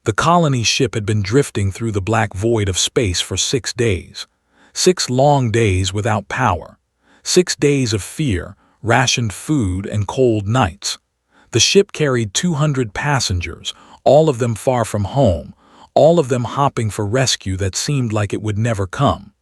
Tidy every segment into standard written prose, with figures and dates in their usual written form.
The colony ship had been drifting through the black void of space for 6 days. 6 long days without power. 6 days of fear, rationed food, and cold nights. The ship carried 200 passengers, all of them far from home, all of them hopping for rescue that seemed like it would never come.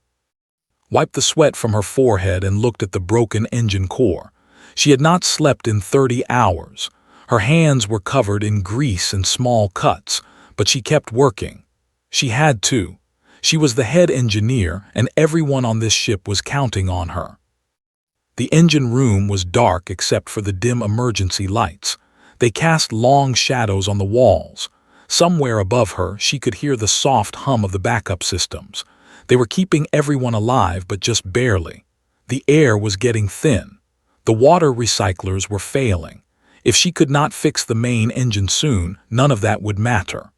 Wiped the sweat from her forehead and looked at the broken engine core. She had not slept in 30 hours. Her hands were covered in grease and small cuts, but she kept working. She had to. She was the head engineer, and everyone on this ship was counting on her. The engine room was dark except for the dim emergency lights. They cast long shadows on the walls. Somewhere above her, she could hear the soft hum of the backup systems. They were keeping everyone alive, but just barely. The air was getting thin. The water recyclers were failing. If she could not fix the main engine soon, none of that would matter.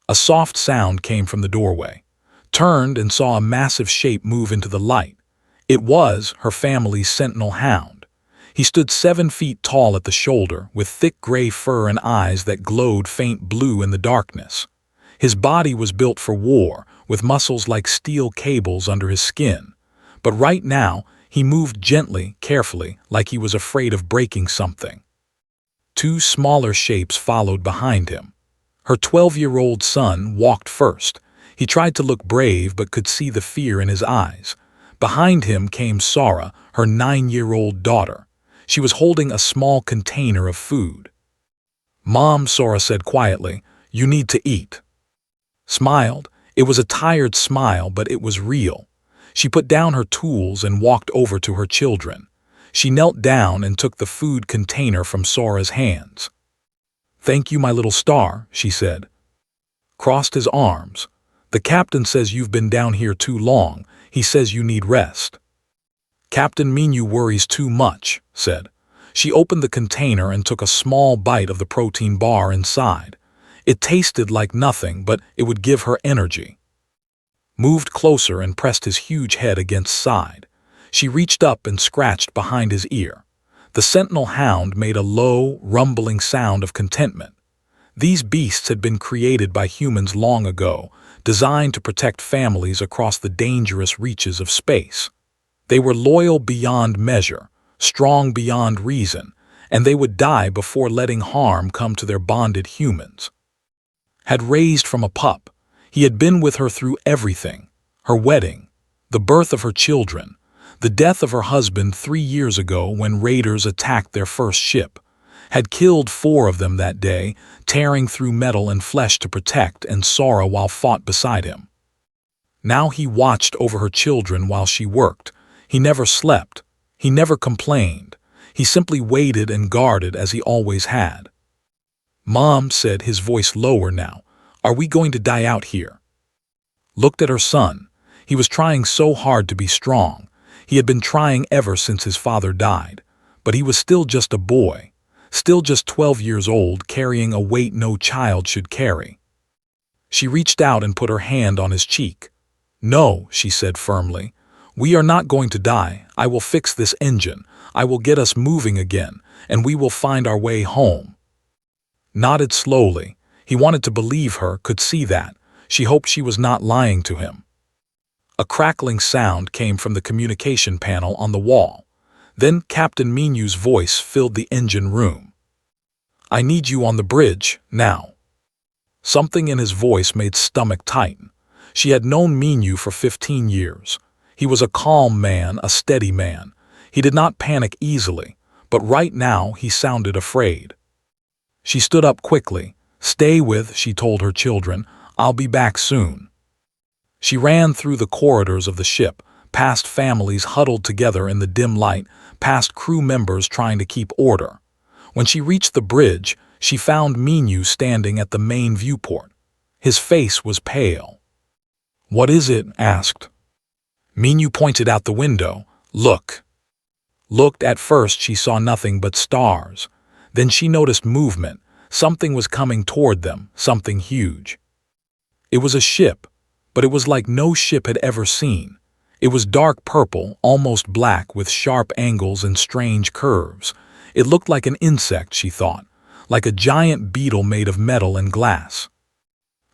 A soft sound came from the doorway. Turned and saw a massive shape move into the light. It was her family's Sentinel Hound. He stood 7 feet tall at the shoulder, with thick gray fur and eyes that glowed faint blue in the darkness. His body was built for war, with muscles like steel cables under his skin. But right now, he moved gently, carefully, like he was afraid of breaking something. 2 smaller shapes followed behind him. Her 12-year-old son walked first. He tried to look brave but could see the fear in his eyes. Behind him came Sara, her 9-year-old daughter. She was holding a small container of food. "Mom," Sara said quietly, "you need to eat." Smiled. It was a tired smile, but it was real. She put down her tools and walked over to her children. She knelt down and took the food container from Sara's hands. "Thank you, my little star," she said. Crossed his arms. "The captain says you've been down here too long. He says you need rest." "Captain Minyu worries too much," said. She opened the container and took a small bite of the protein bar inside. It tasted like nothing, but it would give her energy. Moved closer and pressed his huge head against side. She reached up and scratched behind his ear. The Sentinel Hound made a low, rumbling sound of contentment. These beasts had been created by humans long ago, designed to protect families across the dangerous reaches of space. They were loyal beyond measure, strong beyond reason, and they would die before letting harm come to their bonded humans. Had raised from a pup, he had been with her through everything: her wedding, the birth of her children, the death of her husband 3 years ago when raiders attacked their first ship, had killed 4 of them that day, tearing through metal and flesh to protect and Sara while fought beside him. Now he watched over her children while she worked. He never slept. He never complained. He simply waited and guarded as he always had. "Mom," said, his voice lower now, "are we going to die out here?" Looked at her son. He was trying so hard to be strong. He had been trying ever since his father died. But he was still just a boy. Still just 12 years old, carrying a weight no child should carry. She reached out and put her hand on his cheek. "No," she said firmly. "We are not going to die. I will fix this engine. I will get us moving again, and we will find our way home." Nodded slowly. He wanted to believe her, could see that. She hoped she was not lying to him. A crackling sound came from the communication panel on the wall. Then Captain Minyu's voice filled the engine room. "I need you on the bridge, now." Something in his voice made stomach tighten. She had known Minyu for 15 years. He was a calm man, a steady man. He did not panic easily, but right now he sounded afraid. She stood up quickly. "Stay with," she told her children. "I'll be back soon." She ran through the corridors of the ship, past families huddled together in the dim light, past crew members trying to keep order. When she reached the bridge, she found Minyu standing at the main viewport. His face was pale. "What is it?" asked. Minyu pointed out the window. "Look." Looked. At first she saw nothing but stars. Then she noticed movement. Something was coming toward them, something huge. It was a ship, but it was like no ship had ever seen. It was dark purple, almost black, with sharp angles and strange curves. It looked like an insect, she thought, like a giant beetle made of metal and glass.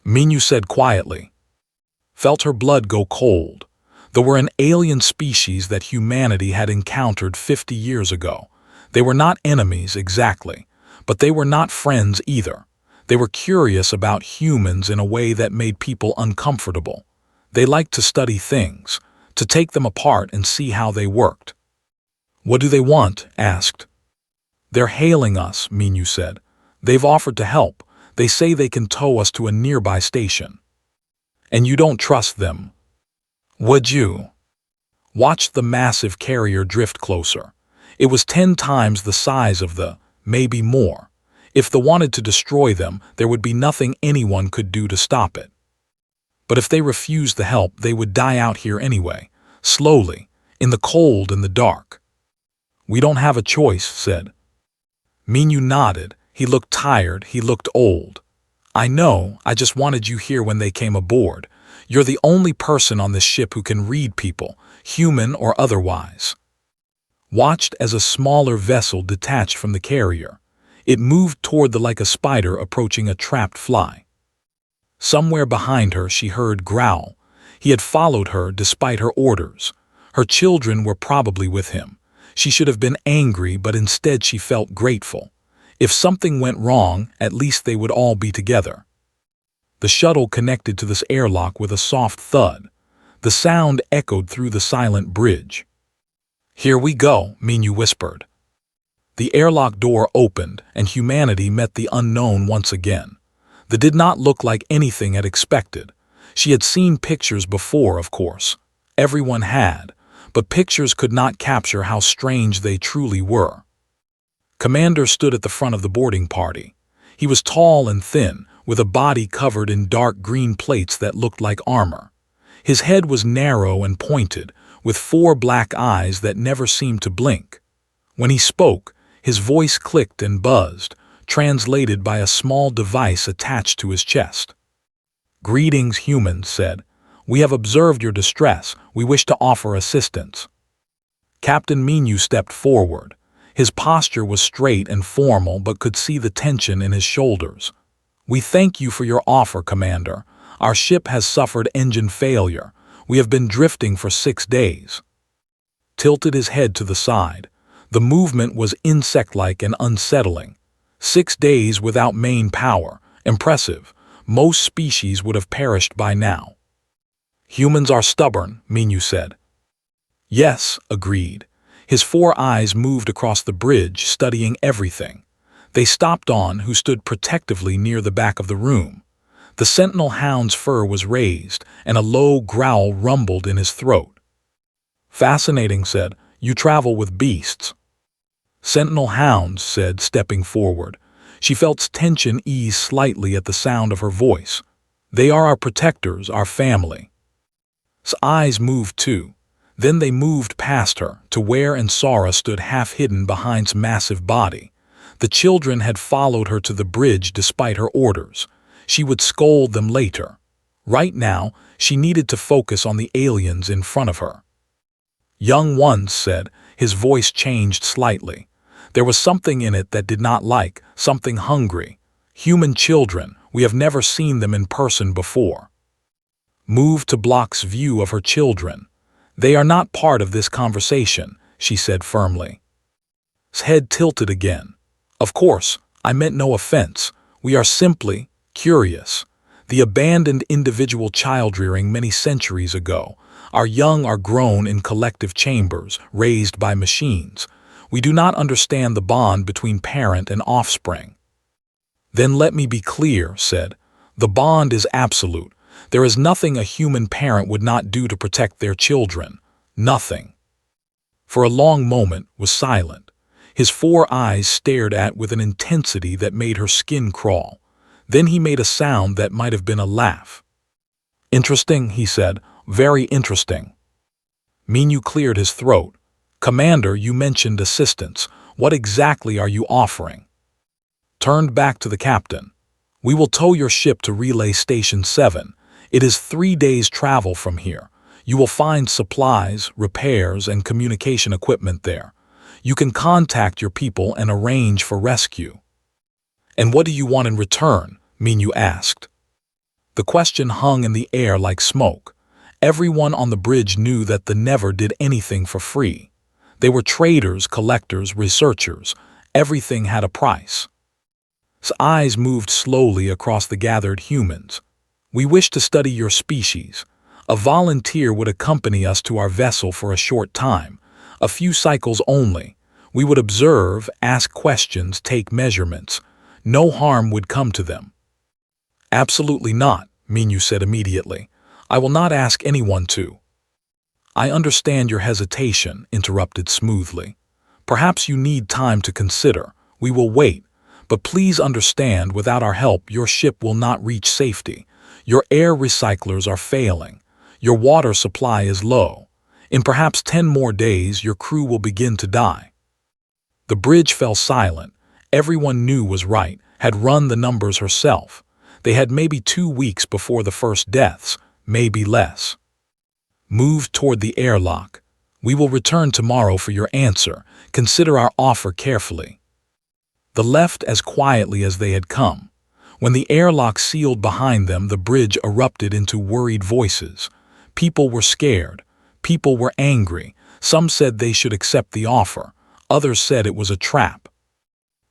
Minyu said quietly. Felt her blood go cold. They were an alien species that humanity had encountered 50 years ago. They were not enemies exactly, but they were not friends either. They were curious about humans in a way that made people uncomfortable. They liked to study things, to take them apart and see how they worked. What do they want? Asked. They're hailing us, Minyu said. They've offered to help. They say they can tow us to a nearby station. And you don't trust them. Would you? Watched the massive carrier drift closer. It was 10 times the size of the, maybe more. If they wanted to destroy them, there would be nothing anyone could do to stop it. But if they refused the help, they would die out here anyway, slowly, in the cold and the dark. We don't have a choice, said. Minyu nodded. He looked tired, he looked old. I know, I just wanted you here when they came aboard. You're the only person on this ship who can read people, human or otherwise. Watched as a smaller vessel detached from the carrier. It moved toward them like a spider approaching a trapped fly. Somewhere behind her she heard growl. He had followed her despite her orders. Her children were probably with him. She should have been angry, but instead she felt grateful. If something went wrong, at least they would all be together. The shuttle connected to this airlock with a soft thud. The sound echoed through the silent bridge. Here we go, Minyu whispered. The airlock door opened, and humanity met the unknown once again. That did not look like anything had expected. She had seen pictures before, of course. Everyone had, but pictures could not capture how strange they truly were. Commander stood at the front of the boarding party. He was tall and thin, with a body covered in dark green plates that looked like armor. His head was narrow and pointed, with 4 black eyes that never seemed to blink. When he spoke, his voice clicked and buzzed, translated by a small device attached to his chest. Greetings, humans, said. We have observed your distress. We wish to offer assistance. Captain Minyu stepped forward. His posture was straight and formal, but could see the tension in his shoulders. We thank you for your offer, Commander. Our ship has suffered engine failure. We have been drifting for 6 days. Tilted his head to the side. The movement was insect-like and unsettling. 6 days without main power. Impressive. Most species would have perished by now. Humans are stubborn, Minyu said. Yes, agreed. His 4 eyes moved across the bridge, studying everything. They stopped on who stood protectively near the back of the room. The Sentinel Hound's fur was raised, and a low growl rumbled in his throat. Fascinating, said. You travel with beasts. Sentinel Hounds, said, stepping forward. She felt tension ease slightly at the sound of her voice. They are our protectors, our family. His eyes moved too. Then they moved past her, to where Ansara stood half-hidden behind his massive body. The children had followed her to the bridge despite her orders. She would scold them later. Right now, she needed to focus on the aliens in front of her. Young ones, said. His voice changed slightly. There was something in it that did not like, something hungry. Human children, we have never seen them in person before. Moved to block's view of her children. They are not part of this conversation, she said firmly. His head tilted again. Of course, I meant no offense. We are simply curious. The abandoned individual child-rearing many centuries ago. Our young are grown in collective chambers, raised by machines. We do not understand the bond between parent and offspring. Then let me be clear, said. The bond is absolute. There is nothing a human parent would not do to protect their children. Nothing. For a long moment was silent. His 4 eyes stared at with an intensity that made her skin crawl. Then he made a sound that might have been a laugh. Interesting, he said. Very interesting. Minyu cleared his throat. Commander, you mentioned assistance. What exactly are you offering? Turned back to the captain. We will tow your ship to Relay Station 7. It is 3 days' travel from here. You will find supplies, repairs, and communication equipment there. You can contact your people and arrange for rescue. And what do you want in return? Minyu asked. The question hung in the air like smoke. Everyone on the bridge knew that the Never did anything for free. They were traders, collectors, researchers. Everything had a price. His eyes moved slowly across the gathered humans. We wish to study your species. A volunteer would accompany us to our vessel for a short time, a few cycles only. We would observe, ask questions, take measurements. No harm would come to them. Absolutely not, Minyu said immediately. I will not ask anyone to. I understand your hesitation, interrupted smoothly. Perhaps you need time to consider. We will wait. But please understand, without our help, your ship will not reach safety. Your air recyclers are failing. Your water supply is low. In perhaps 10 more days, your crew will begin to die. The bridge fell silent. Everyone knew was right, had run the numbers herself. They had maybe 2 weeks before the first deaths, maybe less. Moved toward the airlock. We will return tomorrow for your answer. Consider our offer carefully. They left as quietly as they had come. When the airlock sealed behind them, the bridge erupted into worried voices. People were scared. People were angry. Some said they should accept the offer. Others said it was a trap.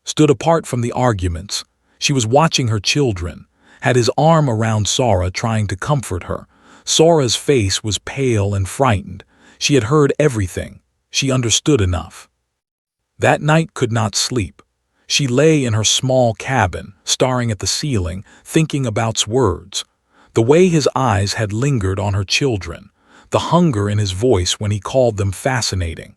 Stood apart from the arguments. She was watching her children, had his arm around Sora trying to comfort her. Sora's face was pale and frightened. She had heard everything. She understood enough. That night could not sleep. She lay in her small cabin, staring at the ceiling, thinking about's words. The way his eyes had lingered on her children. The hunger in his voice when he called them fascinating.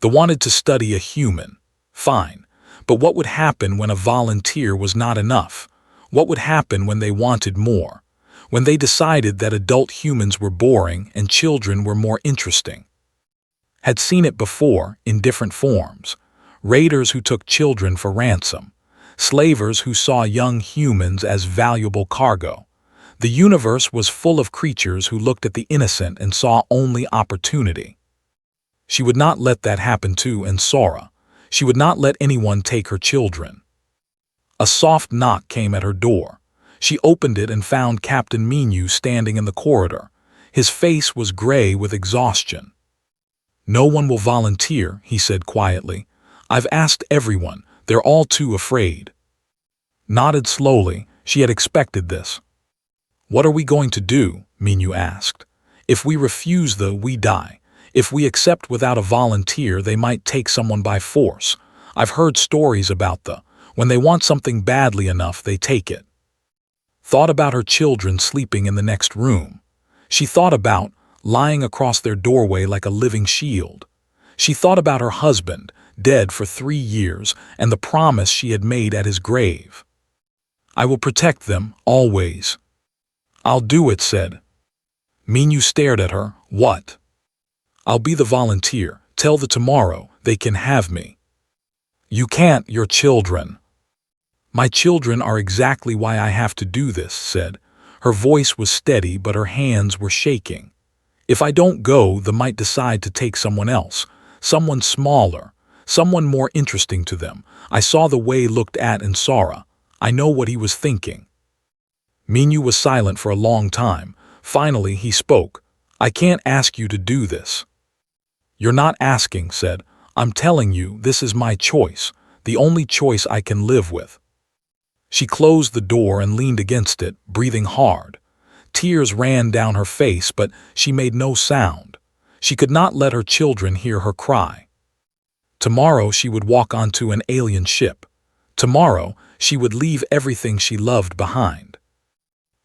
They wanted to study a human. Fine. But what would happen when a volunteer was not enough? What would happen when they wanted more? When they decided that adult humans were boring and children were more interesting? Had seen it before, in different forms. Raiders who took children for ransom. Slavers who saw young humans as valuable cargo. The universe was full of creatures who looked at the innocent and saw only opportunity. She would not let that happen to Sora. She would not let anyone take her children. A soft knock came at her door. She opened it and found Captain Minyu standing in the corridor. His face was gray with exhaustion. No one will volunteer, he said quietly. I've asked everyone. They're all too afraid. Nodded slowly. She had expected this. What are we going to do? Minyu asked. If we refuse we die. If we accept without a volunteer, they might take someone by force. I've heard stories about when they want something badly enough, they take it. Thought about her children sleeping in the next room. She thought about lying across their doorway like a living shield. She thought about her husband, dead for 3 years, and the promise she had made at his grave. I will protect them, always. I'll do it, said. Minyu stared at her. What? I'll be the volunteer. Tell tomorrow they can have me. You can't, your children. My children are exactly why I have to do this, said. Her voice was steady, but her hands were shaking. If I don't go, they might decide to take someone else, someone smaller, someone more interesting to them. I saw the way he looked at Sora. I know what he was thinking. Minyu was silent for a long time. Finally, he spoke. I can't ask you to do this. You're not asking, said. I'm telling you, this is my choice, the only choice I can live with. She closed the door and leaned against it, breathing hard. Tears ran down her face, but she made no sound. She could not let her children hear her cry. Tomorrow she would walk onto an alien ship. Tomorrow she would leave everything she loved behind.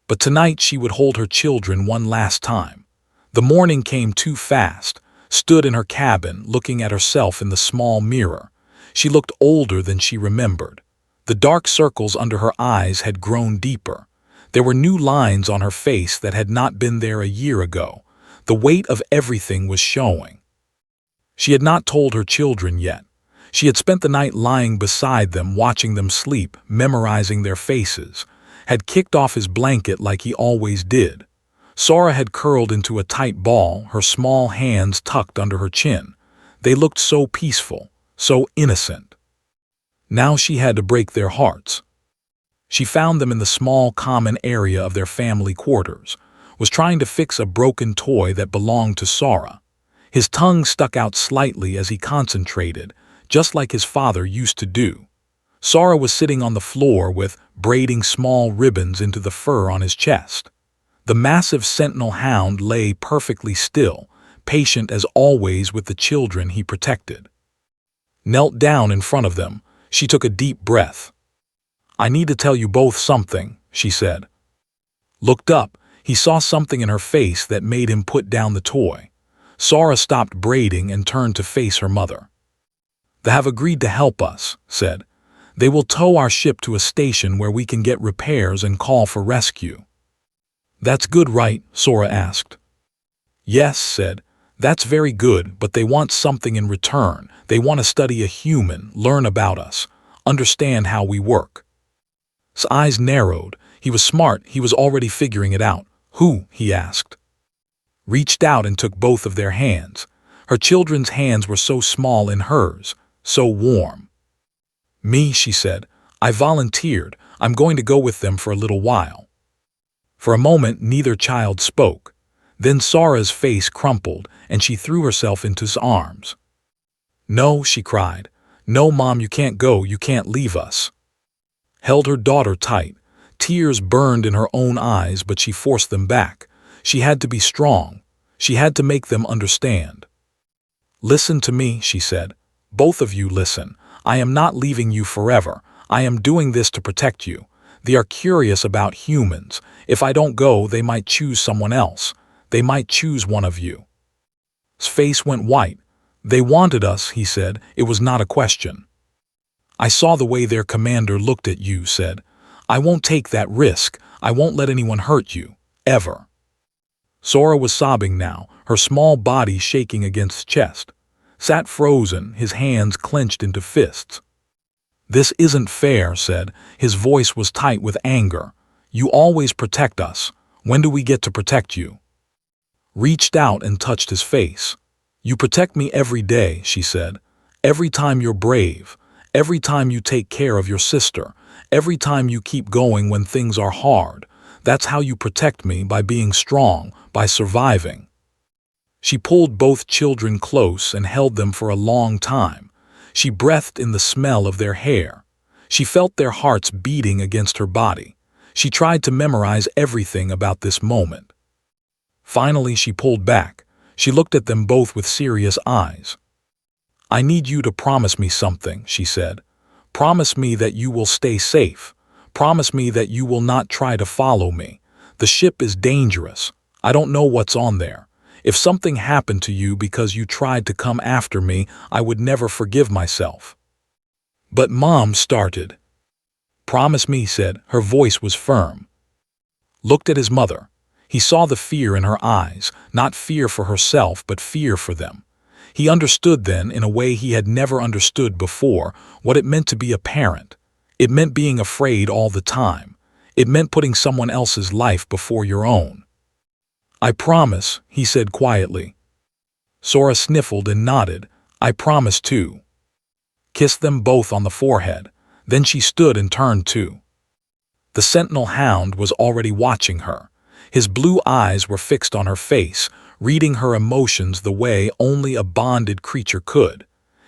But tonight she would hold her children one last time. The morning came too fast. Stood in her cabin, looking at herself in the small mirror. She looked older than she remembered. The dark circles under her eyes had grown deeper. There were new lines on her face that had not been there a year ago. The weight of everything was showing. She had not told her children yet. She had spent the night lying beside them, watching them sleep, memorizing their faces. Had kicked off his blanket like he always did. Sora had curled into a tight ball, her small hands tucked under her chin. They looked so peaceful, so innocent. Now she had to break their hearts. She found them in the small common area of their family quarters, was trying to fix a broken toy that belonged to Sora. His tongue stuck out slightly as he concentrated, just like his father used to do. Sora was sitting on the floor with braiding small ribbons into the fur on his chest. The massive Sentinel Hound lay perfectly still, patient as always with the children he protected. Knelt down in front of them, she took a deep breath. "I need to tell you both something," she said. Looked up, he saw something in her face that made him put down the toy. Sora stopped braiding and turned to face her mother. "They have agreed to help us," said. "They will tow our ship to a station where we can get repairs and call for rescue." "That's good, right?" Sora asked. "Yes," said. "That's very good, but they want something in return. They want to study a human, learn about us, understand how we work." His eyes narrowed. He was smart, he was already figuring it out. "Who?" he asked. Reached out and took both of their hands. Her children's hands were so small in hers, so warm. "Me," she said. "I volunteered. I'm going to go with them for a little while." For a moment, neither child spoke. Then Sora's face crumpled, and she threw herself into his arms. "No," she cried. "No, Mom, you can't go. You can't leave us." Held her daughter tight. Tears burned in her own eyes, but she forced them back. She had to be strong. She had to make them understand. "Listen to me," she said. "Both of you listen. I am not leaving you forever. I am doing this to protect you. They are curious about humans. If I don't go, they might choose someone else. They might choose one of you." His face went white. "They wanted us," he said. "It was not a question." "I saw the way their commander looked at you," said. "I won't take that risk. I won't let anyone hurt you. Ever." Sora was sobbing now, her small body shaking against his chest. Sat frozen, his hands clenched into fists. "This isn't fair," said. His voice was tight with anger. "You always protect us. When do we get to protect you?" Reached out and touched his face. "You protect me every day," she said. "Every time you're brave. Every time you take care of your sister. Every time you keep going when things are hard. That's how you protect me, by being strong, by surviving." She pulled both children close and held them for a long time. She breathed in the smell of their hair. She felt their hearts beating against her body. She tried to memorize everything about this moment. Finally, she pulled back. She looked at them both with serious eyes. "I need you to promise me something," she said. "Promise me that you will stay safe. Promise me that you will not try to follow me. The ship is dangerous. I don't know what's on there. If something happened to you because you tried to come after me, I would never forgive myself." "But Mom," started. "Promise me," said. Her voice was firm. Looked at his mother. He saw the fear in her eyes, not fear for herself, but fear for them. He understood then, in a way he had never understood before, what it meant to be a parent. It meant being afraid all the time. It meant putting someone else's life before your own. "I promise," he said quietly. Sora sniffled and nodded. "I promise too." Kissed them both on the forehead. Then she stood and turned too. The Sentinel Hound was already watching her. His blue eyes were fixed on her face, reading her emotions the way only a bonded creature could.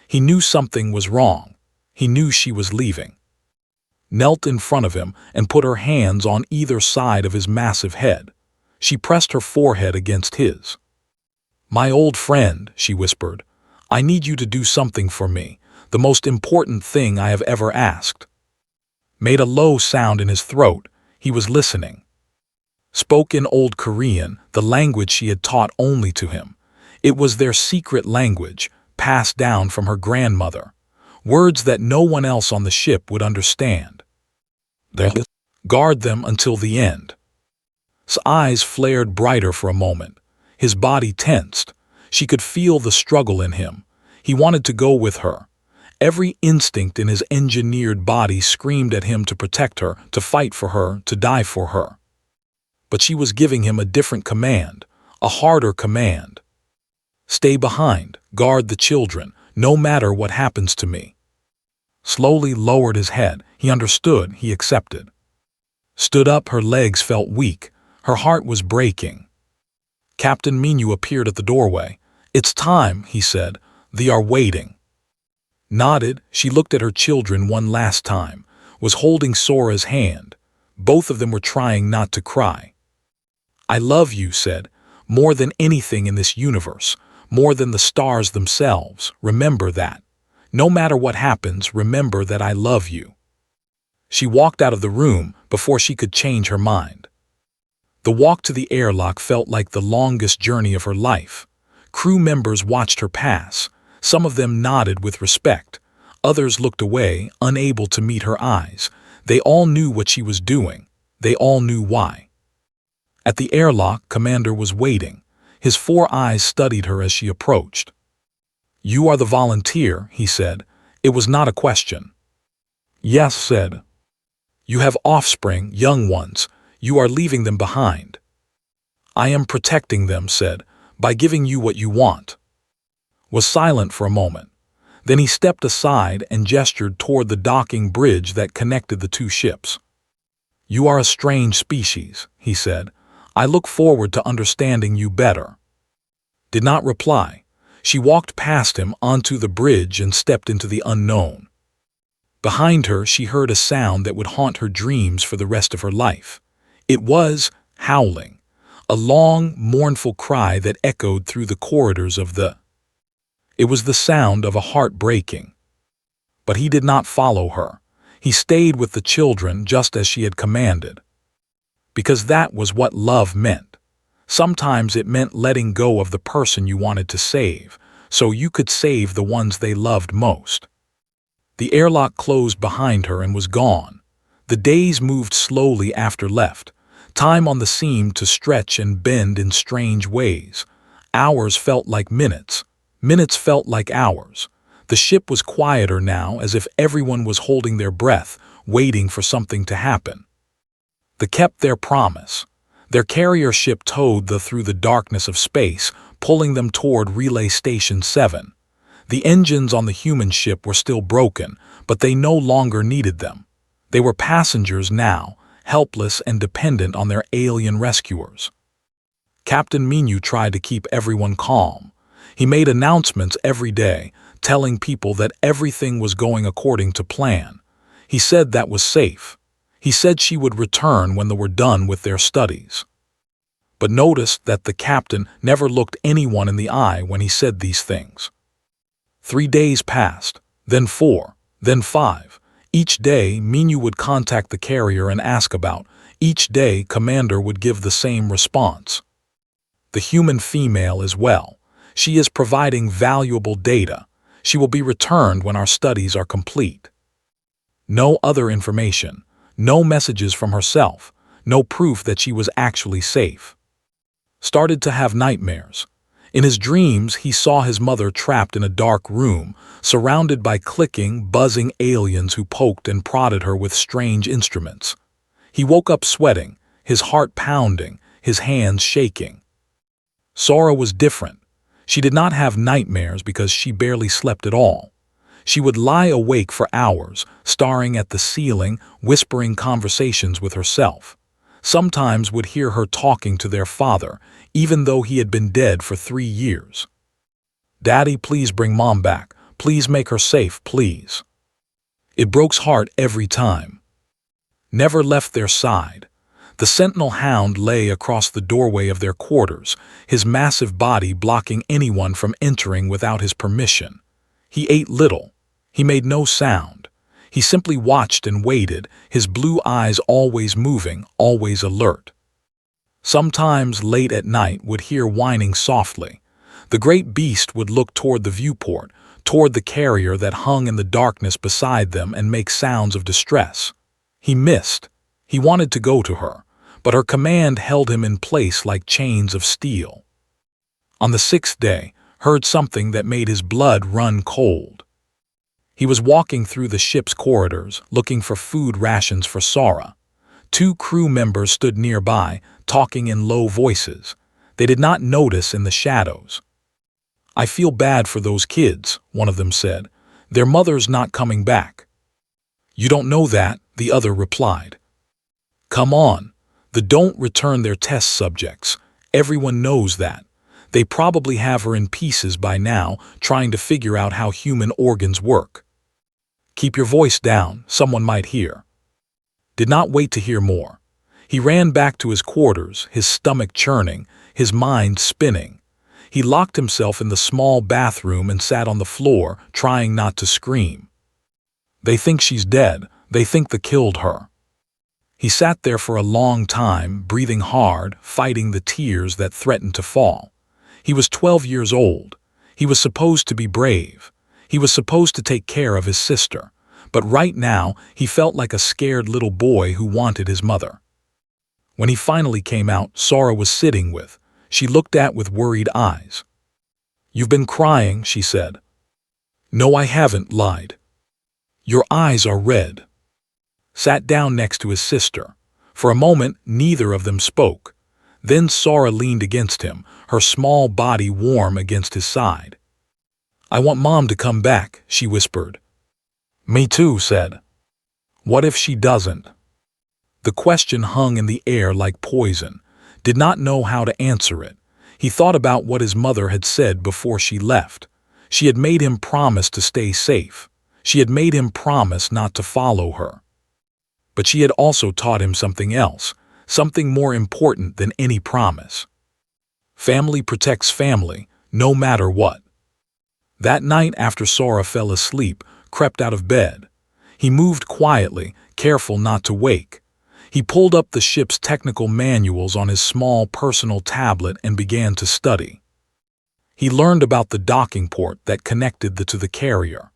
He knew something was wrong. He knew she was leaving. Knelt in front of him and put her hands on either side of his massive head. She pressed her forehead against his. "My old friend," she whispered, "I need you to do something for me, the most important thing I have ever asked." Made a low sound in his throat. He was listening. Spoke in Old Korean, the language she had taught only to him. It was their secret language, passed down from her grandmother. Words that no one else on the ship would understand. Guard them until the end. His eyes flared brighter for a moment. His body tensed. She could feel the struggle in him. He wanted to go with her. Every instinct in his engineered body screamed at him to protect her, to fight for her, to die for her. But she was giving him a different command, a harder command. "Stay behind, guard the children, no matter what happens to me." Slowly lowered his head. He understood, he accepted. Stood up, her legs felt weak. Her heart was breaking. Captain Minu appeared at the doorway. "It's time," he said. "They are waiting." Nodded, she looked at her children one last time, was holding Sora's hand. Both of them were trying not to cry. "I love you," said, "more than anything in this universe, more than the stars themselves. Remember that. No matter what happens, remember that I love you." She walked out of the room before she could change her mind. The walk to the airlock felt like the longest journey of her life. Crew members watched her pass. Some of them nodded with respect. Others looked away, unable to meet her eyes. They all knew what she was doing. They all knew why. At the airlock, Commander was waiting. His 4 eyes studied her as she approached. "You are the volunteer," he said. It was not a question. "Yes," said. "You have offspring, young ones. You are leaving them behind." "I am protecting them," said, "by giving you what you want." Was silent for a moment. Then he stepped aside and gestured toward the docking bridge that connected the 2 ships. "You are a strange species," he said. "I look forward to understanding you better." Did not reply. She walked past him onto the bridge and stepped into the unknown. Behind her, she heard a sound that would haunt her dreams for the rest of her life. It was howling, a long, mournful cry that echoed through the corridors of the... It was the sound of a heart breaking. But he did not follow her. He stayed with the children just as she had commanded. Because that was what love meant. Sometimes it meant letting go of the person you wanted to save, so you could save the ones they loved most. The airlock closed behind her and was gone. The days moved slowly after left. Time on the seemed to stretch and bend in strange ways. Hours felt like minutes. Minutes felt like hours. The ship was quieter now, as if everyone was holding their breath, waiting for something to happen. They kept their promise. Their carrier ship towed through the darkness of space, pulling them toward Relay Station 7. The engines on the human ship were still broken, but they no longer needed them. They were passengers now, helpless and dependent on their alien rescuers. Captain Minu tried to keep everyone calm. He made announcements every day, telling people that everything was going according to plan. He said that was safe. He said she would return when they were done with their studies. But noticed that the captain never looked anyone in the eye when he said these things. 3 days passed, then 4, then 5. Each day, Minu would contact the carrier and ask about. Each day, Commander would give the same response. The human female is well. She is providing valuable data. She will be returned when our studies are complete. No other information. No messages from herself. No proof that she was actually safe. Started to have nightmares. In his dreams, he saw his mother trapped in a dark room, surrounded by clicking, buzzing aliens who poked and prodded her with strange instruments. He woke up sweating, his heart pounding, his hands shaking. Sora was different. She did not have nightmares because she barely slept at all. She would lie awake for hours, staring at the ceiling, whispering conversations with herself. Sometimes would hear her talking to their father, even though he had been dead for 3 years. "Daddy, please bring Mom back. Please make her safe, please." It broke's heart every time. Never left their side. The Sentinel Hound lay across the doorway of their quarters, his massive body blocking anyone from entering without his permission. He ate little. He made no sound. He simply watched and waited, his blue eyes always moving, always alert. Sometimes late at night would hear whining softly. The great beast would look toward the viewport, toward the carrier that hung in the darkness beside them and make sounds of distress. He missed. He wanted to go to her, but her command held him in place like chains of steel. On the 6th day, heard something that made his blood run cold. He was walking through the ship's corridors, looking for food rations for Sora. 2 crew members stood nearby, talking in low voices. They did not notice in the shadows. "I feel bad for those kids," one of them said. "Their mother's not coming back." "You don't know that," the other replied. Come on. The don't return their test subjects. Everyone knows that. They probably have her in pieces by now, trying to figure out how human organs work. Keep your voice down, someone might hear. Did not wait to hear more. He ran back to his quarters, his stomach churning, his mind spinning. He locked himself in the small bathroom and sat on the floor, trying not to scream. They think she's dead. They think they killed her. He sat there for a long time, breathing hard, fighting the tears that threatened to fall. He was 12 years old. He was supposed to be brave. He was supposed to take care of his sister. But right now, he felt like a scared little boy who wanted his mother. When he finally came out, Sora was sitting with. She looked at with worried eyes. "You've been crying," she said. "No, I haven't," lied. "Your eyes are red." Sat down next to his sister. For a moment, neither of them spoke. Then Sora leaned against him, her small body warm against his side. "I want Mom to come back," she whispered. "Me too," said. "What if she doesn't?" The question hung in the air like poison. Did not know how to answer it. He thought about what his mother had said before she left. She had made him promise to stay safe. She had made him promise not to follow her. But she had also taught him something else, something more important than any promise. Family protects family, no matter what. That night after Sora fell asleep, crept out of bed. He moved quietly, careful not to wake. He pulled up the ship's technical manuals on his small personal tablet and began to study. He learned about the docking port that connected to the carrier.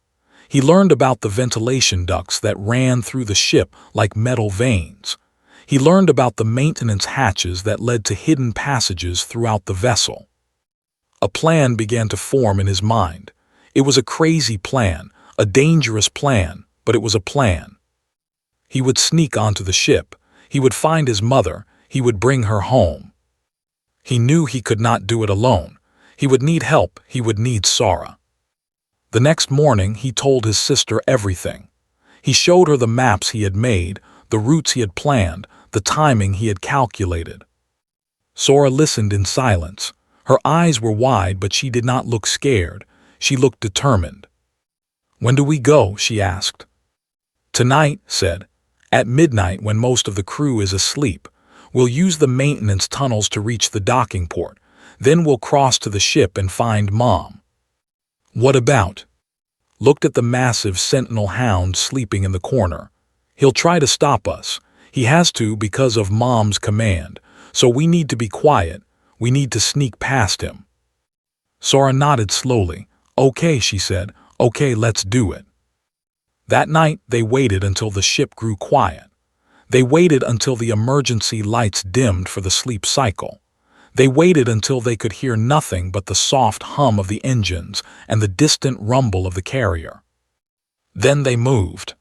He learned about the ventilation ducts that ran through the ship like metal veins. He learned about the maintenance hatches that led to hidden passages throughout the vessel. A plan began to form in his mind. It was a crazy plan, a dangerous plan, but it was a plan. He would sneak onto the ship. He would find his mother. He would bring her home. He knew he could not do it alone. He would need help. He would need Sora. The next morning, he told his sister everything. He showed her the maps he had made, the routes he had planned, the timing he had calculated. Sora listened in silence. Her eyes were wide, but she did not look scared. She looked determined. "When do we go?" she asked. "Tonight," said. "At midnight, when most of the crew is asleep. We'll use the maintenance tunnels to reach the docking port. Then we'll cross to the ship and find Mom." "What about?" Looked at the massive Sentinel Hound sleeping in the corner. "He'll try to stop us. He has to because of Mom's command. So we need to be quiet. We need to sneak past him." Sora nodded slowly. "Okay," she said. "Okay, let's do it." That night, they waited until the ship grew quiet. They waited until the emergency lights dimmed for the sleep cycle. They waited until they could hear nothing but the soft hum of the engines and the distant rumble of the carrier. Then they moved.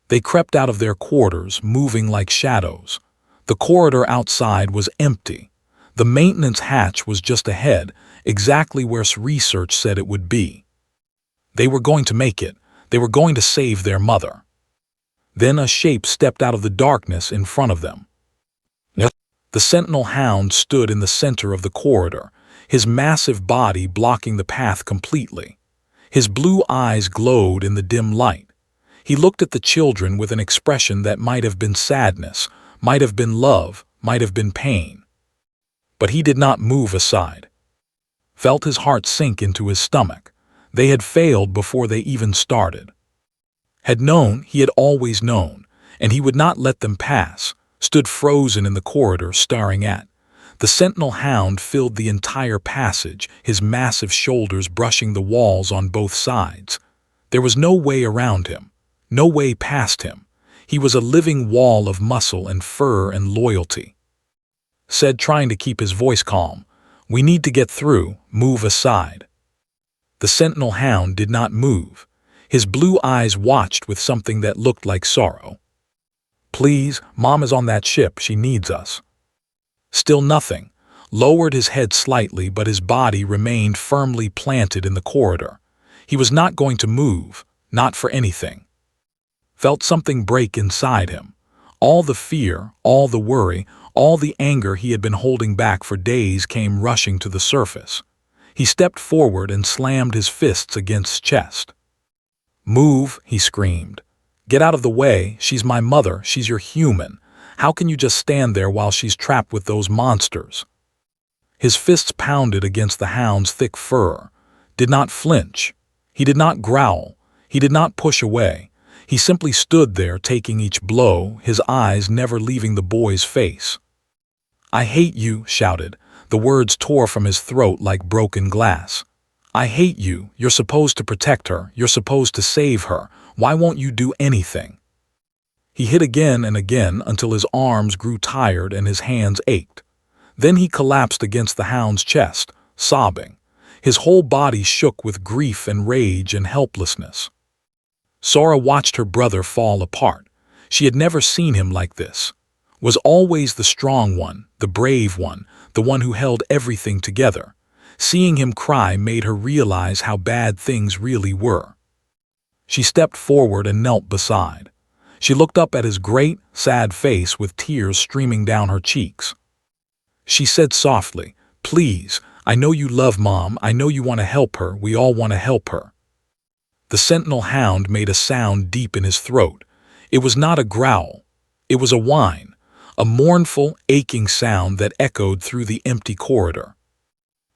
They crept out of their quarters, moving like shadows. The corridor outside was empty. The maintenance hatch was just ahead, exactly where research said it would be. They were going to make it. They were going to save their mother. Then a shape stepped out of the darkness in front of them. The Sentinel Hound stood in the center of the corridor, his massive body blocking the path completely. His blue eyes glowed in the dim light. He looked at the children with an expression that might have been sadness, might have been love, might have been pain. But he did not move aside. Felt his heart sink into his stomach. They had failed before they even started. Had known, he had always known, and he would not let them pass, stood frozen in the corridor staring at. The Sentinel Hound filled the entire passage, his massive shoulders brushing the walls on both sides. There was no way around him, no way past him. He was a living wall of muscle and fur and loyalty. Said, trying to keep his voice calm, "We need to get through, move aside." The Sentinel Hound did not move. His blue eyes watched with something that looked like sorrow. "Please, Mom is on that ship, she needs us." Still nothing. Lowered his head slightly, but his body remained firmly planted in the corridor. He was not going to move, not for anything. Felt something break inside him. All the fear, all the worry, all the anger he had been holding back for days came rushing to the surface. He stepped forward and slammed his fists against his chest. "Move," he screamed. "Get out of the way. She's my mother. She's your human. How can you just stand there while she's trapped with those monsters?" His fists pounded against the hound's thick fur. Did not flinch. He did not growl. He did not push away. He simply stood there taking each blow, his eyes never leaving the boy's face. "I hate you," shouted. The words tore from his throat like broken glass. "I hate you. You're supposed to protect her. You're supposed to save her. Why won't you do anything?" He hit again and again until his arms grew tired and his hands ached. Then he collapsed against the hound's chest, sobbing. His whole body shook with grief and rage and helplessness. Sora watched her brother fall apart. She had never seen him like this. Was always the strong one, the brave one, the one who held everything together. Seeing him cry made her realize how bad things really were. She stepped forward and knelt beside. She looked up at his great, sad face with tears streaming down her cheeks. She said softly, "Please, I know you love Mom. I know you want to help her. We all want to help her." The Sentinel Hound made a sound deep in his throat. It was not a growl. It was a whine, a mournful, aching sound that echoed through the empty corridor.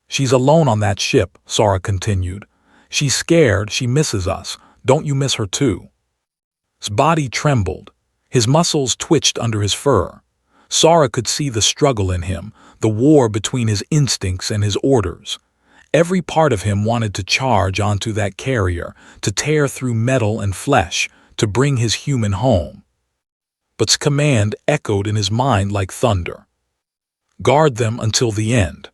"She's alone on that ship," Sora continued. "She's scared. She misses us. Don't you miss her too?" His body trembled. His muscles twitched under his fur. Sora could see the struggle in him, the war between his instincts and his orders. Every part of him wanted to charge onto that carrier, to tear through metal and flesh, to bring his human home. But his command echoed in his mind like thunder. "Guard them until the end."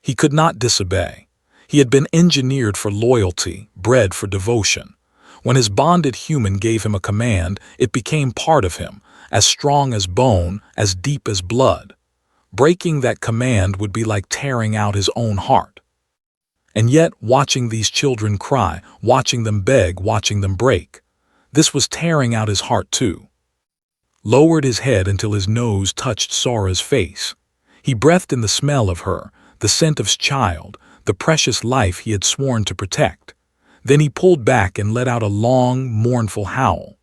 He could not disobey. He had been engineered for loyalty, bred for devotion. When his bonded human gave him a command, it became part of him, as strong as bone, as deep as blood. Breaking that command would be like tearing out his own heart. And yet, watching these children cry, watching them beg, watching them break, this was tearing out his heart too. Lowered his head until his nose touched Sora's face. He breathed in the smell of her, the scent of his child, the precious life he had sworn to protect. Then he pulled back and let out a long, mournful howl.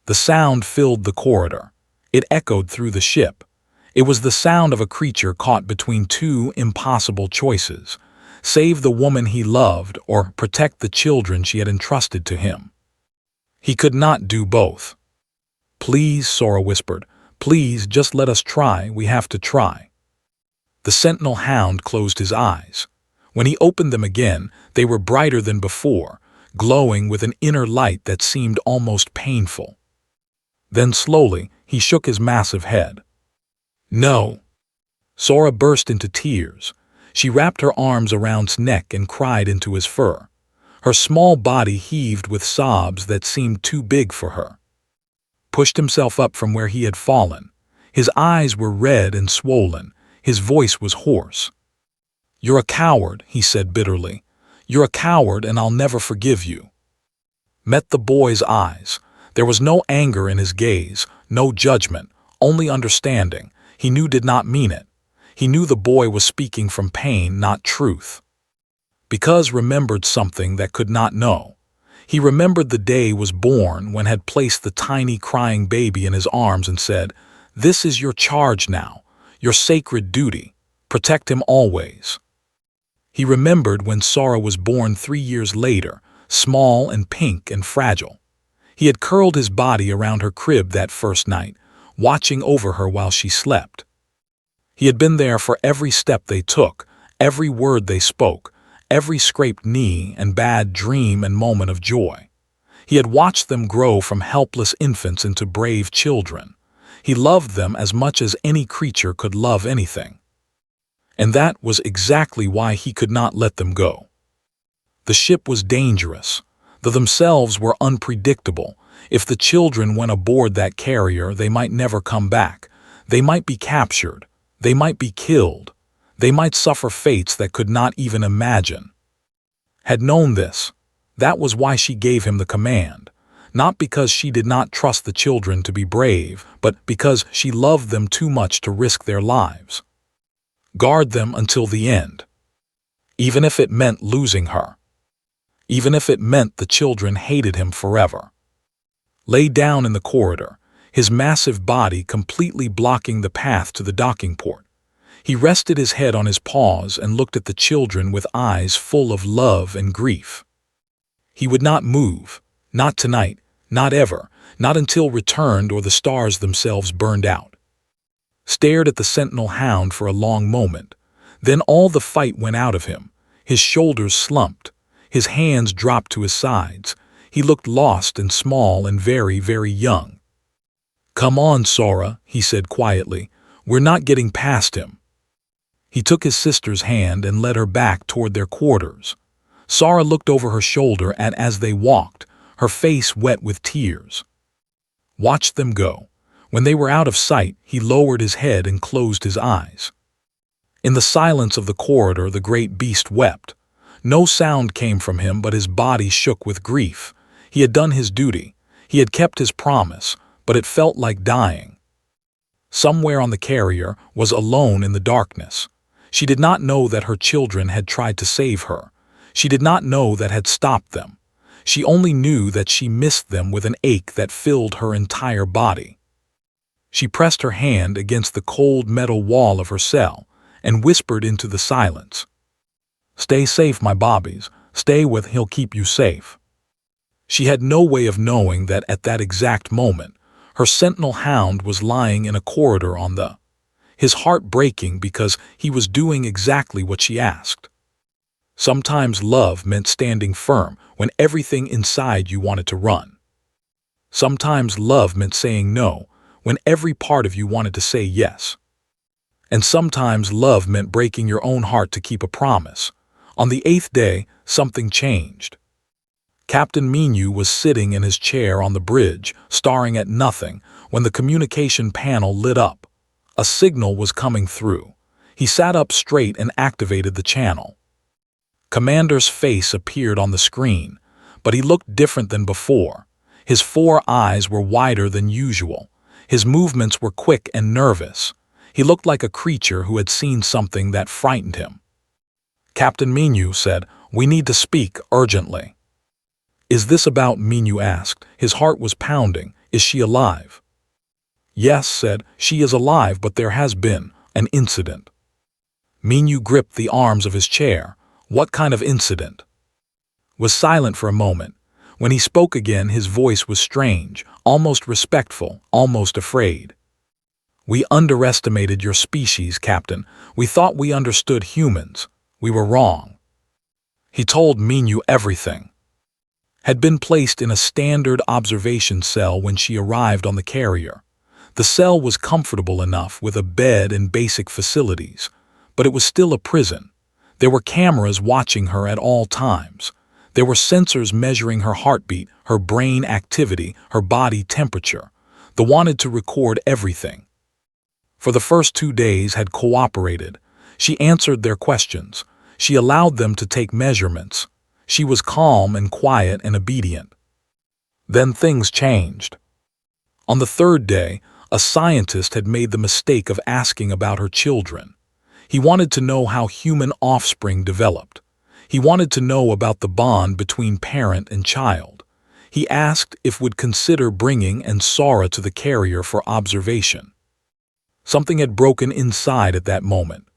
The sound filled the corridor. It echoed through the ship. It was the sound of a creature caught between two impossible choices: save the woman he loved or protect the children she had entrusted to him. He could not do both. "Please," Sora whispered, "please, just let us try. We have to try." The Sentinel Hound closed his eyes. When he opened them again, they were brighter than before, glowing with an inner light that seemed almost painful. Then slowly, he shook his massive head. "No." Sora burst into tears. She wrapped her arms around his neck and cried into his fur. Her small body heaved with sobs that seemed too big for her. Pushed himself up from where he had fallen. His eyes were red and swollen. His voice was hoarse. "You're a coward," he said bitterly. "You're a coward, and I'll never forgive you." Met the boy's eyes. There was no anger in his gaze, no judgment, only understanding. He knew did not mean it. He knew the boy was speaking from pain, not truth. Because remembered something that could not know. He remembered the day was born when had placed the tiny crying baby in his arms and said, "This is your charge now, your sacred duty. Protect him always." He remembered when Sora was born 3 years later, small and pink and fragile. He had curled his body around her crib that first night, watching over her while she slept. He had been there for every step they took, every word they spoke, every scraped knee and bad dream and moment of joy. He had watched them grow from helpless infants into brave children. He loved them as much as any creature could love anything. And that was exactly why he could not let them go. The ship was dangerous. They themselves were unpredictable. If the children went aboard that carrier, they might never come back. They might be captured. They might be killed. They might suffer fates that could not even imagine. Had known this. That was why she gave him the command. not because she did not trust the children to be brave, but because she loved them too much to risk their lives. Guard them until the end. Even if it meant losing her. Even if it meant the children hated him forever. Lay down in the corridor, his massive body completely blocking the path to the docking port. He rested his head on his paws and looked at the children with eyes full of love and grief. He would not move, not tonight, not ever, not until returned or the stars themselves burned out. Stared at the Sentinel Hound for a long moment. Then all the fight went out of him. His shoulders slumped. His hands dropped to his sides. He looked lost and small and very, very young. "Come on, Sora," he said quietly. "We're not getting past him." He took his sister's hand and led her back toward their quarters. Sora looked over her shoulder as they walked, her face wet with tears. Watched them go. When they were out of sight, he lowered his head and closed his eyes. In the silence of the corridor, the great beast wept. No sound came from him, but his body shook with grief. He had done his duty. He had kept his promise, but it felt like dying. Somewhere on the carrier was alone in the darkness. She did not know that her children had tried to save her. She did not know that had stopped them. She only knew that she missed them with an ache that filled her entire body. She pressed her hand against the cold metal wall of her cell and whispered into the silence. "Stay safe, my bobbies. Stay with he'll keep you safe." She had no way of knowing that at that exact moment, her Sentinel Hound was lying in a corridor his heart breaking because he was doing exactly what she asked. Sometimes love meant standing firm when everything inside you wanted to run. Sometimes love meant saying no when every part of you wanted to say yes. And sometimes love meant breaking your own heart to keep a promise. On the 8th day, something changed. Captain Minu was sitting in his chair on the bridge, staring at nothing, when the communication panel lit up. A signal was coming through. He sat up straight and activated the channel. Commander's face appeared on the screen, but he looked different than before. His 4 eyes were wider than usual. His movements were quick and nervous. He looked like a creature who had seen something that frightened him. Captain Minu said, "We need to speak urgently." "Is this about?" Minu asked. His heart was pounding. "Is she alive?" "Yes," said, "she is alive, but there has been an incident." Minu gripped the arms of his chair. "What kind of incident?" Was silent for a moment. When he spoke again, his voice was strange, almost respectful, almost afraid. "We underestimated your species, Captain. We thought we understood humans. We were wrong." He told Minu everything. Had been placed in a standard observation cell when she arrived on the carrier. The cell was comfortable enough with a bed and basic facilities, but it was still a prison. There were cameras watching her at all times. There were sensors measuring her heartbeat, her brain activity, her body temperature. They wanted to record everything. For the first 2 days had cooperated. She answered their questions. She allowed them to take measurements. She was calm and quiet and obedient. Then things changed. On the 3rd day, a scientist had made the mistake of asking about her children. He wanted to know how human offspring developed. He wanted to know about the bond between parent and child. He asked if would consider bringing Sora to the carrier for observation. Something had broken inside at that moment.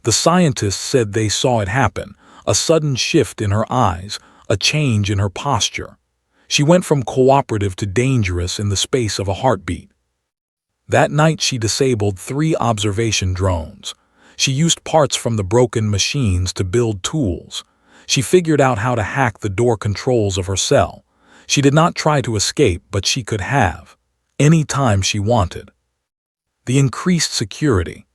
The scientists said they saw it happen, a sudden shift in her eyes, a change in her posture. She went from cooperative to dangerous in the space of a heartbeat. That night she disabled 3 observation drones. She used parts from the broken machines to build tools. She figured out how to hack the door controls of her cell. She did not try to escape, but she could have, any time she wanted. The increased security.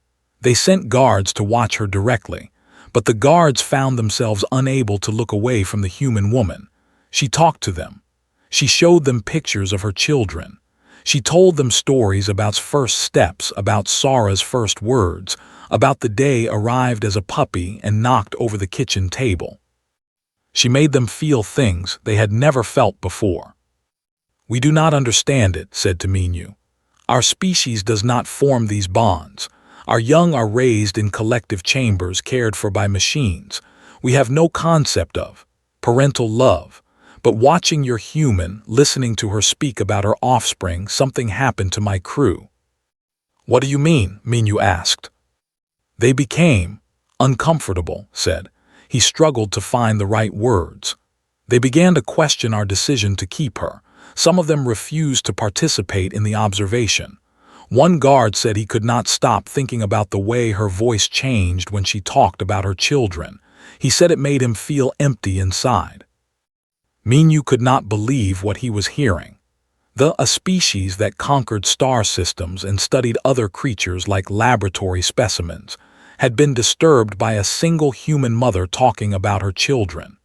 They sent guards to watch her directly, but the guards found themselves unable to look away from the human woman. She talked to them. She showed them pictures of her children. She told them stories about first steps, about Sora's first words, about the day arrived as a puppy and knocked over the kitchen table. She made them feel things they had never felt before. "We do not understand it," said Minyu. "Our species does not form these bonds. Our young are raised in collective chambers cared for by machines. We have no concept of parental love. But watching your human, listening to her speak about her offspring, something happened to my crew." "What do you mean?" Minyu asked. "They became uncomfortable," said. He struggled to find the right words. "They began to question our decision to keep her. Some of them refused to participate in the observation. One guard said he could not stop thinking about the way her voice changed when she talked about her children. He said it made him feel empty inside." Minyu could not believe what he was hearing. A species that conquered star systems and studied other creatures like laboratory specimens, had been disturbed by a single human mother talking about her children.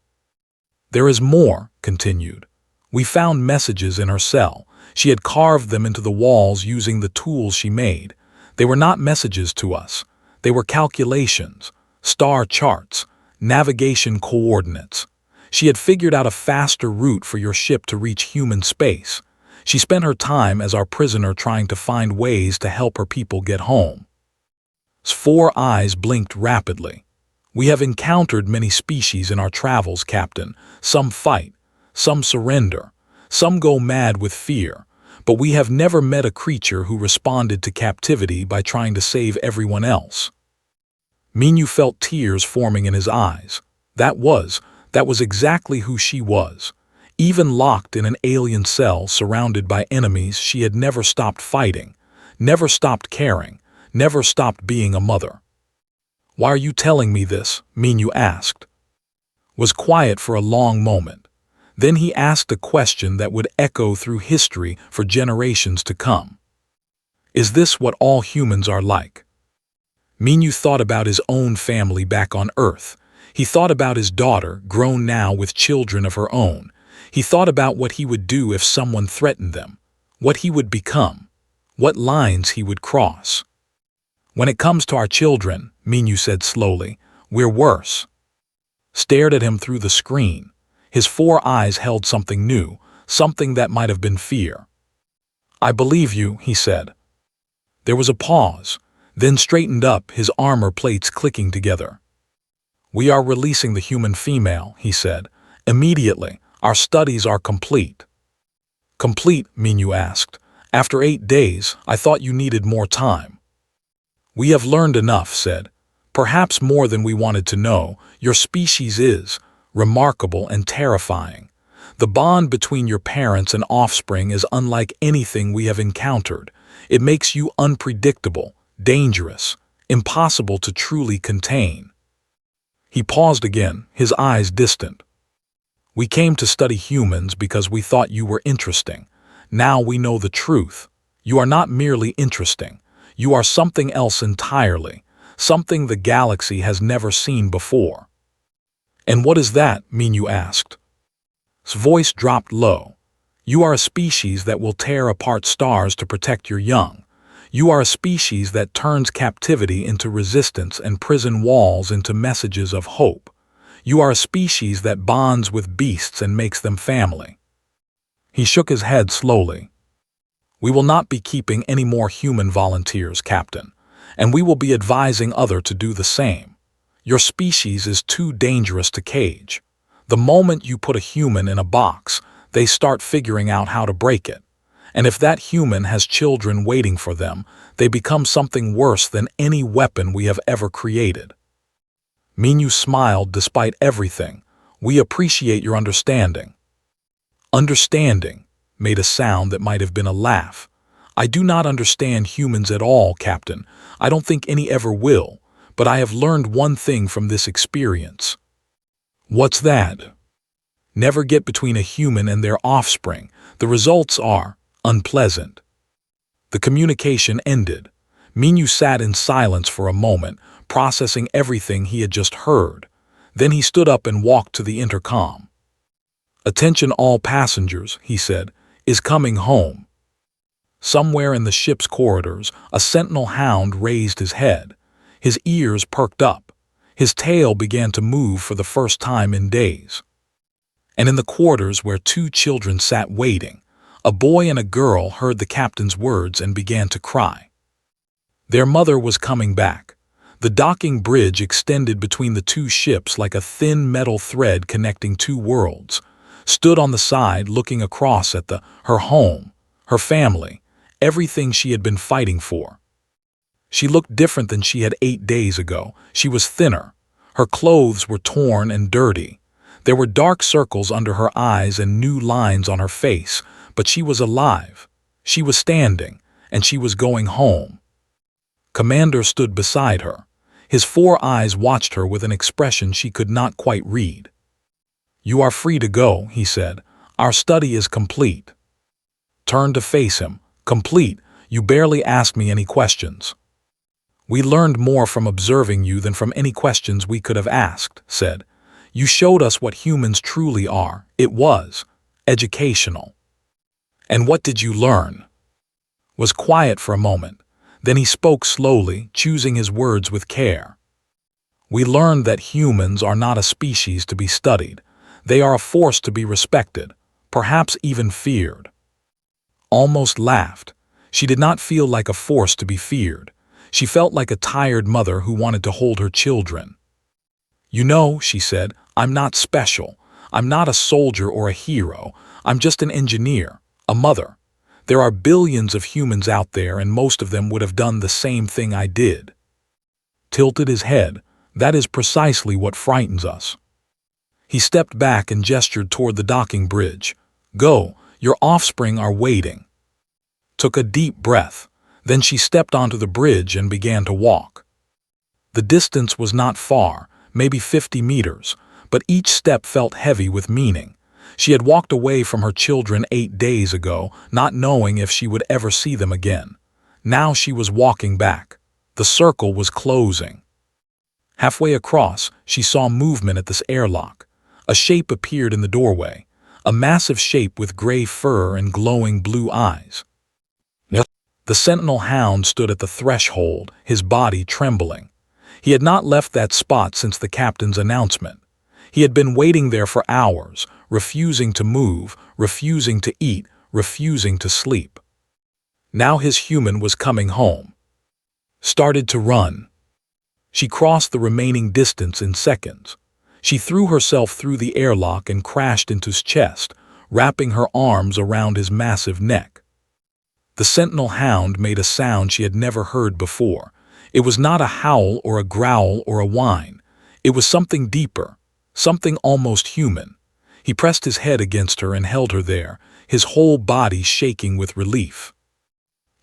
"There is more," continued. "We found messages in her cell. She had carved them into the walls using the tools she made. They were not messages to us. They were calculations, star charts, navigation coordinates. She had figured out a faster route for your ship to reach human space. She spent her time as our prisoner trying to find ways to help her people get home." His 4 eyes blinked rapidly. "We have encountered many species in our travels, Captain. Some fight, some surrender, some go mad with fear, but we have never met a creature who responded to captivity by trying to save everyone else." Minyu felt tears forming in his eyes. That was exactly who she was. Even locked in an alien cell surrounded by enemies, she had never stopped fighting, never stopped caring, never stopped being a mother. "Why are you telling me this?" Minyu asked. Was quiet for a long moment. Then he asked a question that would echo through history for generations to come. "Is this what all humans are like?" Minyu thought about his own family back on Earth. He thought about his daughter, grown now with children of her own. He thought about what he would do if someone threatened them, what he would become, what lines he would cross. "When it comes to our children," Minyu said slowly, "we're worse." Stared at him through the screen. His 4 eyes held something new, something that might have been fear. "I believe you," he said. There was a pause, then straightened up, his armor plates clicking together. "We are releasing the human female," he said. "Immediately. Our studies are complete." "Complete?" Minyu asked. "After 8 days, I thought you needed more time." "We have learned enough," said. "Perhaps more than we wanted to know. Your species is remarkable and terrifying. The bond between your parents and offspring is unlike anything we have encountered. It makes you unpredictable, dangerous, impossible to truly contain." He paused again, his eyes distant. "We came to study humans because we thought you were interesting. Now we know the truth. You are not merely interesting. You are something else entirely, something the galaxy has never seen before." "And what is that?" Minyu asked. His voice dropped low. "You are a species that will tear apart stars to protect your young. You are a species that turns captivity into resistance and prison walls into messages of hope. You are a species that bonds with beasts and makes them family." He shook his head slowly. "We will not be keeping any more human volunteers, Captain, and we will be advising others to do the same. Your species is too dangerous to cage. The moment you put a human in a box, they start figuring out how to break it. And if that human has children waiting for them, they become something worse than any weapon we have ever created." Minyu smiled despite everything. "We appreciate your understanding." "Understanding" made a sound that might have been a laugh. "I do not understand humans at all, Captain. I don't think any ever will, but I have learned one thing from this experience." "What's that?" "Never get between a human and their offspring. The results are unpleasant." The communication ended. Minyu sat in silence for a moment, processing everything he had just heard. Then he stood up and walked to the intercom. "Attention all passengers," he said, "is coming home." Somewhere in the ship's corridors, a Sentinel Hound raised his head. His ears perked up. His tail began to move for the first time in days. And in the quarters where 2 children sat waiting, A boy and a girl heard the captain's words and began to cry. Their mother was coming back. The docking bridge extended between the two ships like a thin metal thread connecting two worlds. Stood on the side looking across at her home, her family, everything she had been fighting for. She looked different than she had 8 days ago. She was thinner. Her clothes were torn and dirty. There were dark circles under her eyes and new lines on her face, but she was alive. She was standing, and she was going home. Commander stood beside her. His 4 eyes watched her with an expression she could not quite read. "You are free to go," he said. "Our study is complete." Turned to face him. "Complete? You barely asked me any questions." "We learned more from observing you than from any questions we could have asked," said. "You showed us what humans truly are. It was educational." "And what did you learn?" Was quiet for a moment. Then he spoke slowly, choosing his words with care. "We learned that humans are not a species to be studied. They are a force to be respected, perhaps even feared." Almost laughed. She did not feel like a force to be feared. She felt like a tired mother who wanted to hold her children. "You know," she said, "I'm not special. I'm not a soldier or a hero. I'm just an engineer, a mother. There are billions of humans out there, and most of them would have done the same thing I did." Tilted his head. "That is precisely what frightens us." He stepped back and gestured toward the docking bridge. "Go, your offspring are waiting." Took a deep breath. Then she stepped onto the bridge and began to walk. The distance was not far, maybe 50 meters, but each step felt heavy with meaning. She had walked away from her children 8 days ago, not knowing if she would ever see them again. Now she was walking back. The circle was closing. Halfway across, she saw movement at this airlock. A shape appeared in the doorway, a massive shape with gray fur and glowing blue eyes. The Sentinel Hound stood at the threshold, his body trembling. He had not left that spot since the captain's announcement. He had been waiting there for hours, refusing to move, refusing to eat, refusing to sleep. Now his human was coming home. Started to run. She crossed the remaining distance in seconds. She threw herself through the airlock and crashed into his chest, wrapping her arms around his massive neck. The Sentinel Hound made a sound she had never heard before. It was not a howl or a growl or a whine. It was something deeper, something almost human. He pressed his head against her and held her there, his whole body shaking with relief.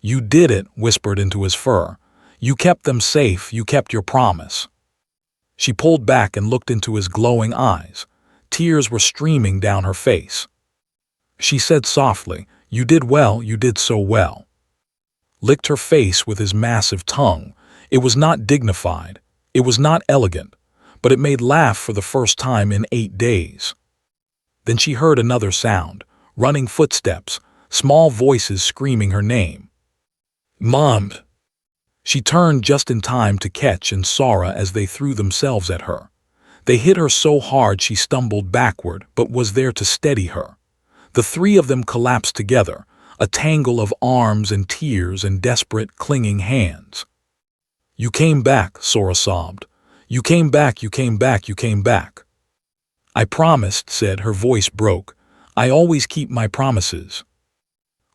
"You did it," whispered into his fur. "You kept them safe, you kept your promise." She pulled back and looked into his glowing eyes. Tears were streaming down her face. She said softly, "You did well, you did so well." Licked her face with his massive tongue. It was not dignified, it was not elegant, but it made laugh for the first time in 8 days. Then she heard another sound, running footsteps, small voices screaming her name. "Mom!" She turned just in time to catch and Sora as they threw themselves at her. They hit her so hard she stumbled backward, but was there to steady her. The 3 of them collapsed together, a tangle of arms and tears and desperate, clinging hands. "You came back," Sora sobbed. "You came back, you came back, you came back." "I promised," said, her voice broke. "I always keep my promises."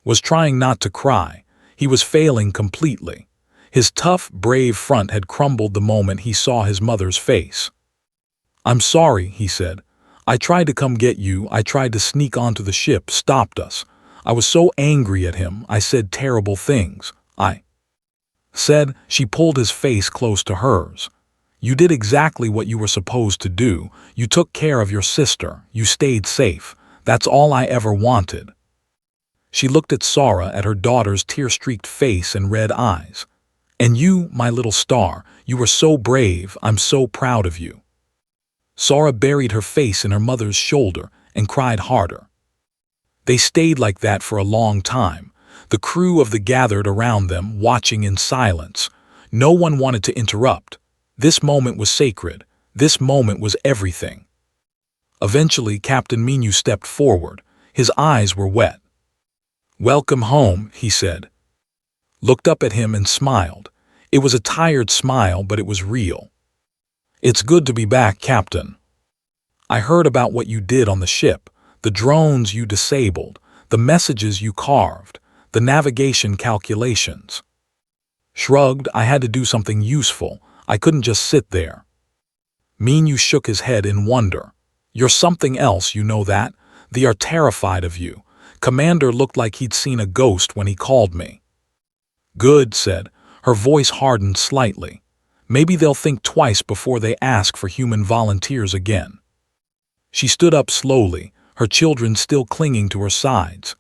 Was trying not to cry. He was failing completely. His tough, brave front had crumbled the moment he saw his mother's face. "I'm sorry," he said. "I tried to come get you, I tried to sneak onto the ship, stopped us. I was so angry at him, I said terrible things. I said," she pulled his face close to hers. "You did exactly what you were supposed to do. You took care of your sister, you stayed safe. That's all I ever wanted." She looked at Sora, at her daughter's tear-streaked face and red eyes. "And you, my little star, you were so brave, I'm so proud of you." Sora buried her face in her mother's shoulder and cried harder. They stayed like that for a long time, the crew of the gathered around them, watching in silence. No one wanted to interrupt. This moment was sacred. This moment was everything. Eventually, Captain Minu stepped forward. His eyes were wet. "Welcome home," he said. Looked up at him and smiled. It was a tired smile, but it was real. "It's good to be back, Captain. I heard about what you did on the ship, the drones you disabled, the messages you carved, the navigation calculations." Shrugged. "I had to do something useful. I couldn't just sit there." Minu shook his head in wonder. "You're something else, you know that? They are terrified of you. Commander looked like he'd seen a ghost when he called me." "Good," said. Her voice hardened slightly. "Maybe they'll think twice before they ask for human volunteers again." She stood up slowly, her children still clinging to her sides,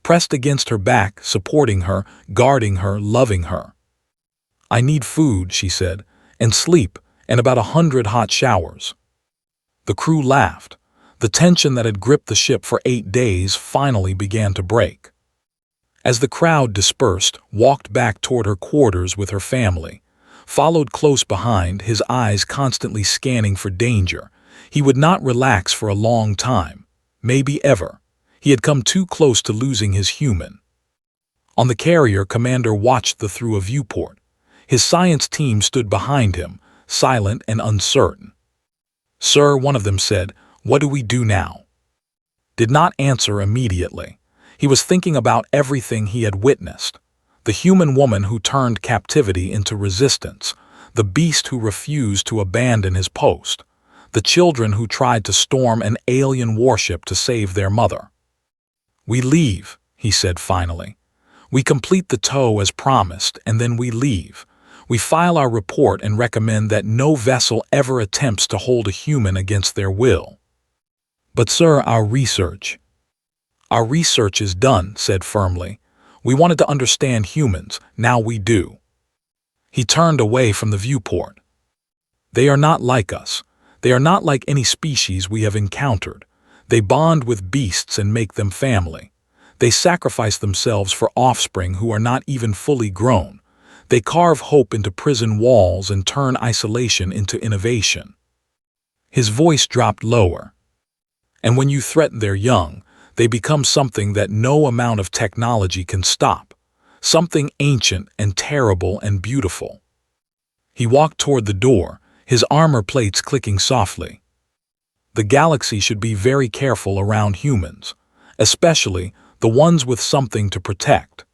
pressed against her back, supporting her, guarding her, loving her. "I need food," she said, "and sleep, and about 100 hot showers." The crew laughed. The tension that had gripped the ship for 8 days finally began to break. As the crowd dispersed, walked back toward her quarters with her family, followed close behind, his eyes constantly scanning for danger. He would not relax for a long time, maybe ever. He had come too close to losing his human. On the carrier, Commander watched through a viewport. His science team stood behind him, silent and uncertain. "Sir," one of them said, "what do we do now?" Did not answer immediately. He was thinking about everything he had witnessed. The human woman who turned captivity into resistance, the beast who refused to abandon his post, the children who tried to storm an alien warship to save their mother. "We leave," he said finally. "We complete the tow as promised, and then we leave. We file our report and recommend that no vessel ever attempts to hold a human against their will." "But sir, our research—" "Our research is done," said firmly. "We wanted to understand humans, now we do." He turned away from the viewport. "They are not like us. They are not like any species we have encountered. They bond with beasts and make them family. They sacrifice themselves for offspring who are not even fully grown. They carve hope into prison walls and turn isolation into innovation." His voice dropped lower. "And when you threaten their young, they become something that no amount of technology can stop, something ancient and terrible and beautiful." He walked toward the door, his armor plates clicking softly. "The galaxy should be very careful around humans, especially the ones with something to protect."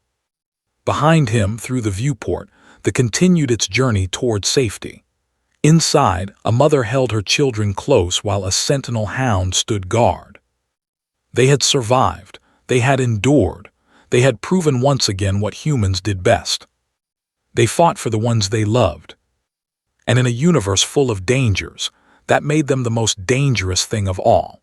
Behind him, through the viewport, the continued its journey toward safety. Inside, a mother held her children close while a Sentinel Hound stood guard. They had survived, they had endured, they had proven once again what humans did best. They fought for the ones they loved. And in a universe full of dangers, that made them the most dangerous thing of all.